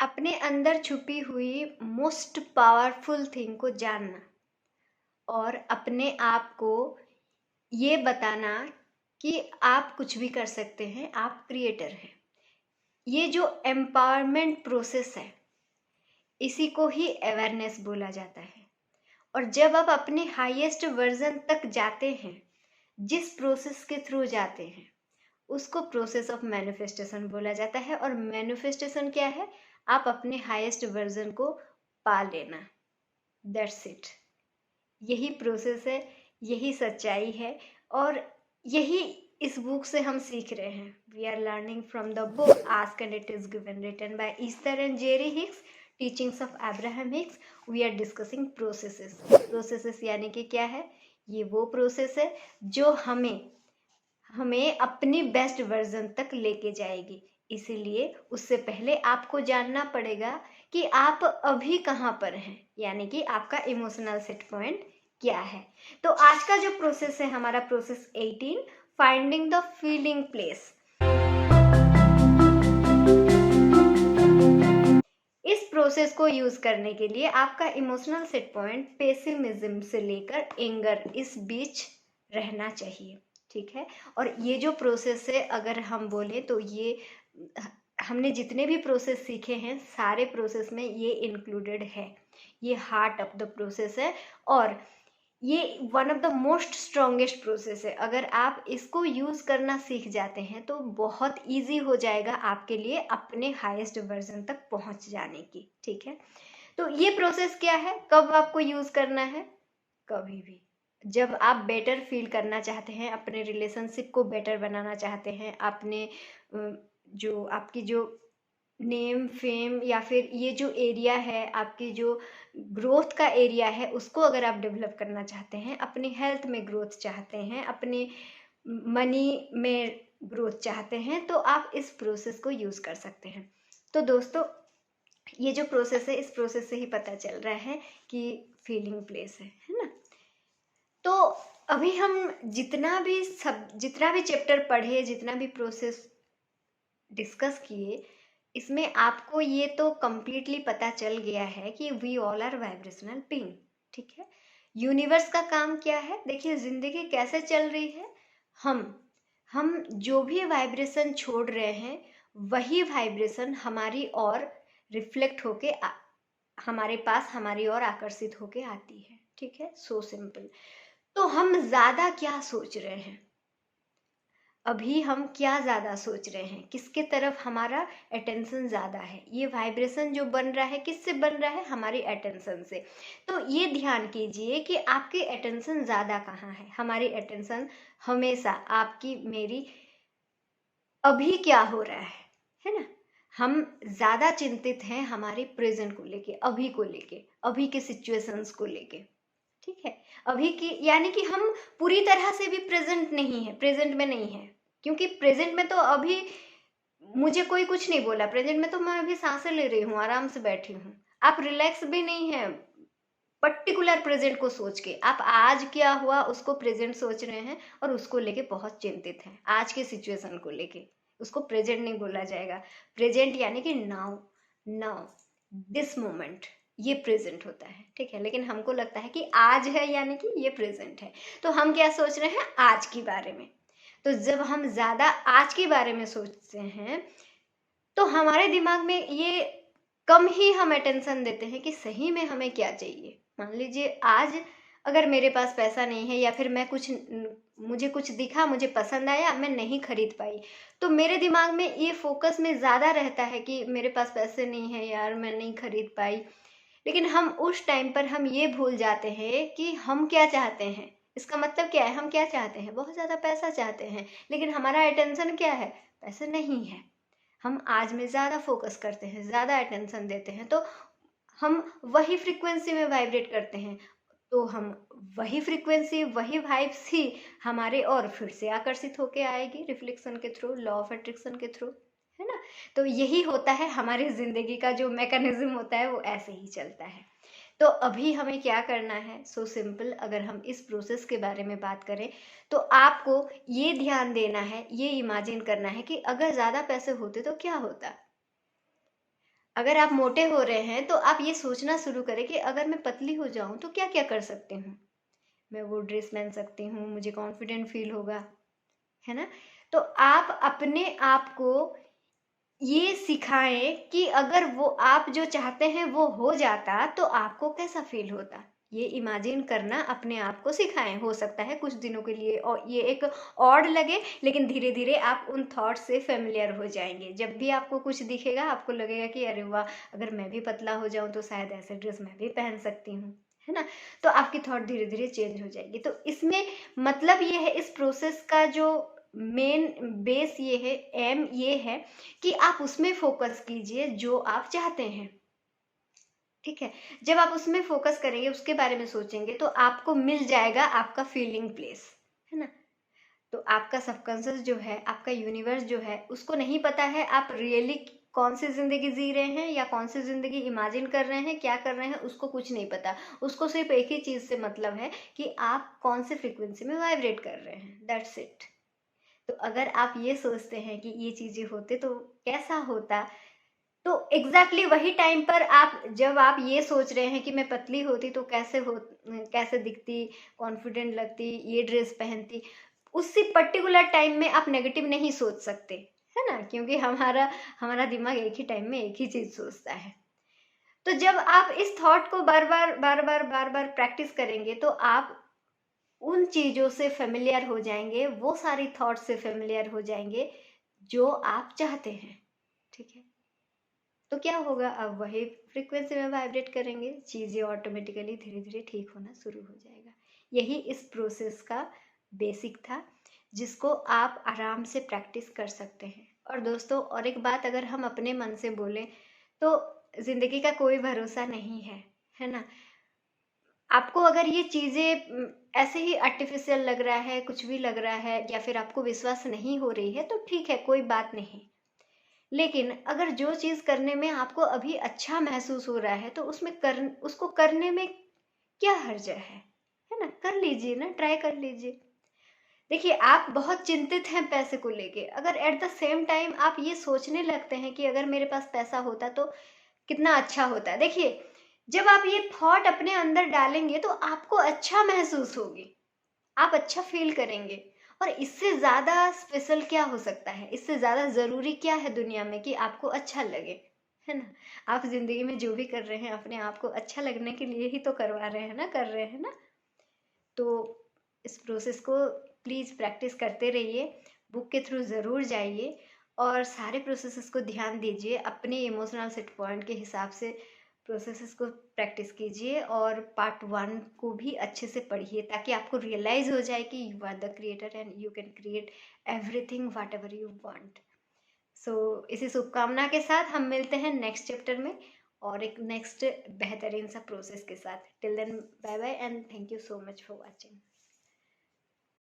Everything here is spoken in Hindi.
अपने अंदर छुपी हुई मोस्ट पावरफुल थिंग को जानना और अपने आप को ये बताना कि आप कुछ भी कर सकते हैं, आप क्रिएटर हैं। ये जो एम्पावरमेंट प्रोसेस है, इसी को ही अवेयरनेस बोला जाता है। और जब आप अपने हाईएस्ट वर्जन तक जाते हैं, जिस प्रोसेस के थ्रू जाते हैं, उसको प्रोसेस ऑफ मैनिफेस्टेशन बोला जाता है। और मैनिफेस्टेशन क्या है? आप अपने हाईएस्ट वर्जन को पा लेना। That's it. यही प्रोसेस है, यही सच्चाई है और यही इस बुक से हम सीख रहे हैं। We are learning from the book ask and it is given, written by Esther and Jerry Hicks, teachings of Abraham Hicks. We are discussing processes. Processes यानी कि क्या है? ये वो प्रोसेस है जो हमें अपनी बेस्ट वर्जन तक लेके जाएगी। इसीलिए उससे पहले आपको जानना पड़ेगा कि आप अभी कहाँ पर हैं, यानी कि आपका इमोशनल सेट पॉइंट क्या है। तो आज का जो प्रोसेस है हमारा, process 18, finding the feeling place. इस प्रोसेस को यूज करने के लिए आपका इमोशनल सेट पॉइंट पेसिमिज्म से लेकर एंगर, इस बीच रहना चाहिए। ठीक है। और ये जो प्रोसेस है, अगर हम बोले तो ये हमने जितने भी प्रोसेस सीखे हैं, सारे प्रोसेस में ये इंक्लूडेड है। ये हार्ट ऑफ द प्रोसेस है और ये one of the most strongest process है। अगर आप इसको यूज़ करना सीख जाते हैं तो बहुत इजी हो जाएगा आपके लिए अपने हाईएस्ट वर्जन तक पहुंच जाने की। ठीक है। तो ये प्रोसेस क्या है, कब आपको यूज़ करना है? कभी भी, जब आप बेटर फील करना चाहते हैं, अपने रिलेशनशिप को बेटर बनाना चाहते हैं, अपने जो आपकी जो नेम फेम या फिर ये जो एरिया है, आपकी जो ग्रोथ का एरिया है, उसको अगर आप डेवलप करना चाहते हैं, अपनी हेल्थ में ग्रोथ चाहते हैं, अपने मनी में ग्रोथ चाहते हैं, तो आप इस प्रोसेस को यूज़ कर सकते हैं। तो दोस्तों, ये जो प्रोसेस है, इस प्रोसेस से ही पता चल रहा है कि फीलिंग प्लेस है ना। तो अभी हम जितना भी चैप्टर पढ़े, जितना भी प्रोसेस डिस्कस किए, इसमें आपको ये तो कंप्लीटली पता चल गया है कि we all are vibrational being. ठीक है। यूनिवर्स का काम क्या है? देखिए, जिंदगी कैसे चल रही है। हम जो भी वाइब्रेशन छोड़ रहे हैं, वही वाइब्रेशन हमारी ओर रिफ्लेक्ट होके हमारे पास, हमारी ओर आकर्षित होके आती है। ठीक है, सो सिंपल। तो हम ज्यादा क्या सोच रहे हैं? अभी हम क्या ज़्यादा सोच रहे हैं, किसके तरफ हमारा अटेंशन ज़्यादा है? ये वाइब्रेशन जो बन रहा है, किससे बन रहा है? हमारी अटेंशन से। तो ये ध्यान कीजिए कि आपकी अटेंशन ज़्यादा कहाँ है। हमारी अटेंशन हमेशा आपकी मेरी अभी क्या हो रहा है ना। हम ज़्यादा चिंतित हैं हमारे प्रेजेंट को लेके, अभी को लेके, अभी के सिचुएशंस को लेके। ठीक है। अभी की यानी कि हम पूरी तरह से भी प्रेजेंट नहीं है, प्रेजेंट में नहीं है। क्योंकि प्रेजेंट में तो अभी मुझे कोई कुछ नहीं बोला, प्रेजेंट में तो मैं अभी सांसें ले रही हूँ, आराम से बैठी हूँ। आप रिलैक्स भी नहीं है पर्टिकुलर प्रेजेंट को सोच के। आप आज क्या हुआ उसको प्रेजेंट सोच रहे हैं और उसको लेके बहुत चिंतित हैं, आज के सिचुएशन को लेके। उसको प्रेजेंट नहीं बोला जाएगा। प्रेजेंट यानी कि नाउ, नाउ, दिस मोमेंट, ये प्रेजेंट होता है। ठीक है। लेकिन हमको लगता है कि आज है, यानी कि ये प्रेजेंट है। तो हम क्या सोच रहे हैं? आज के बारे में। तो जब हम ज्यादा आज के बारे में सोचते हैं, तो हमारे दिमाग में ये कम ही हम अटेंशन देते हैं कि सही में हमें क्या चाहिए। मान लीजिए आज अगर मेरे पास पैसा नहीं है, या फिर मुझे कुछ दिखा, मुझे पसंद आया, मैं नहीं खरीद पाई, तो मेरे दिमाग में ये फोकस में ज़्यादा रहता है कि मेरे पास पैसे नहीं है यार, मैं नहीं खरीद पाई। लेकिन हम उस टाइम पर हम ये भूल जाते हैं कि हम क्या चाहते हैं। इसका मतलब क्या है? हम क्या चाहते हैं? बहुत ज़्यादा पैसा चाहते हैं, लेकिन हमारा अटेंशन क्या है? पैसे नहीं है। हम आज में ज़्यादा फोकस करते हैं, ज़्यादा अटेंशन देते हैं, तो हम वही फ्रीक्वेंसी में वाइब्रेट करते हैं। तो हम वही फ्रीक्वेंसी, वही वाइब्स ही हमारे और फिर से आकर्षित होके आएगी, रिफ्लेक्शन के थ्रू, लॉ ऑफ अट्रैक्शन के थ्रू, है ना। तो यही होता है, हमारी ज़िंदगी का जो मैकेनिज्म होता है वो ऐसे ही चलता है। तो अभी हमें क्या करना है? So simple. अगर हम इस प्रोसेस के बारे में बात करें, तो आपको ये ध्यान देना है, ये इमेजिन करना है कि अगर ज़्यादा पैसे होते तो क्या होता। अगर आप मोटे हो रहे हैं तो आप ये सोचना शुरू करें कि अगर मैं पतली हो जाऊं तो क्या क्या कर सकती हूँ। मैं वो ड्रेस पहन सकती हूँ, मुझे कॉन्फिडेंट फील होगा, है ना। तो आप अपने आप को ये सिखाएं कि अगर वो आप जो चाहते हैं वो हो जाता तो आपको कैसा फील होता। ये इमेजिन करना अपने आप को सिखाएं। हो सकता है कुछ दिनों के लिए और ये एक ऑड लगे, लेकिन धीरे धीरे आप उन थॉट से फेमिलियर हो जाएंगे। जब भी आपको कुछ दिखेगा आपको लगेगा कि अरे वाह, अगर मैं भी पतला हो जाऊं तो शायद ऐसे ड्रेस मैं भी पहन सकती हूँ, है ना। तो आपकी थॉट धीरे धीरे चेंज हो जाएगी। तो इसमें मतलब ये है, इस प्रोसेस का जो मेन बेस ये है, एम ये है कि आप उसमें फोकस कीजिए जो आप चाहते हैं। ठीक है, जब आप उसमें फोकस करेंगे, उसके बारे में सोचेंगे, तो आपको मिल जाएगा आपका फीलिंग प्लेस, है ना। तो आपका सबकॉन्शियस जो है, आपका यूनिवर्स जो है, उसको नहीं पता है आप रियली कौन सी जिंदगी जी रहे हैं या कौन सी जिंदगी इमेजिन कर रहे हैं, क्या कर रहे हैं, उसको कुछ नहीं पता। उसको सिर्फ एक ही चीज से मतलब है कि आप कौन सी फ्रिक्वेंसी में वाइब्रेट कर रहे हैं, दैट्स इट। तो अगर आप ये सोचते हैं कि ये चीजें होते तो कैसा होता, तो एग्जैक्टली वही टाइम पर आप, जब आप ये सोच रहे हैं कि मैं पतली होती तो कैसे दिखती, कॉन्फिडेंट लगती, ये ड्रेस पहनती, उसी पर्टिकुलर टाइम में आप नेगेटिव नहीं सोच सकते, है ना, क्योंकि हमारा हमारा दिमाग एक ही टाइम में एक ही चीज सोचता है। तो जब आप इस थॉट को बार बार प्रैक्टिस करेंगे तो आप उन चीजों से फेमिलियर हो जाएंगे, वो सारी थॉट से फेमिलियर हो जाएंगे जो आप चाहते हैं। ठीक है, तो क्या होगा, अब वही फ्रीक्वेंसी में वाइब्रेट करेंगे, चीजें ऑटोमेटिकली धीरे धीरे ठीक होना शुरू हो जाएगा। यही इस प्रोसेस का बेसिक था, जिसको आप आराम से प्रैक्टिस कर सकते हैं। और दोस्तों, और एक बात अगर हम अपने मन से बोलें तो जिंदगी का कोई भरोसा नहीं है ना। आपको अगर ये चीजें ऐसे ही आर्टिफिशियल लग रहा है, कुछ भी लग रहा है, या फिर आपको विश्वास नहीं हो रही है, तो ठीक है, कोई बात नहीं। लेकिन अगर जो चीज करने में आपको अभी अच्छा महसूस हो रहा है तो उसको करने में क्या हर्ज है ना, कर लीजिए ना, ट्राई कर लीजिए। देखिए, आप बहुत चिंतित हैं पैसे को लेके, अगर एट द सेम टाइम आप ये सोचने लगते हैं कि अगर मेरे पास पैसा होता तो कितना अच्छा होता। देखिए, जब आप ये थॉट अपने अंदर डालेंगे तो आपको अच्छा महसूस होगी, आप अच्छा फील करेंगे। और इससे ज्यादा स्पेशल क्या हो सकता है, इससे ज्यादा जरूरी क्या है दुनिया में कि आपको अच्छा लगे, है ना। आप जिंदगी में जो भी कर रहे हैं अपने आप को अच्छा लगने के लिए ही तो करवा रहे हैं ना, कर रहे हैं ना। तो इस प्रोसेस को प्लीज प्रैक्टिस करते रहिए, बुक के थ्रू जरूर जाइए और सारे प्रोसेसेस को ध्यान दीजिए, अपने इमोशनल सेट पॉइंट के हिसाब से प्रोसेसेस को प्रैक्टिस कीजिए। और पार्ट 1 को भी अच्छे से पढ़िए ताकि आपको रियलाइज हो जाए कि you are the creator and you can create everything whatever you want. So इसी शुभकामना के साथ हम मिलते हैं नेक्स्ट चैप्टर में और एक नेक्स्ट बेहतरीन सा प्रोसेस के साथ। Till then, bye bye and thank you so much for watching.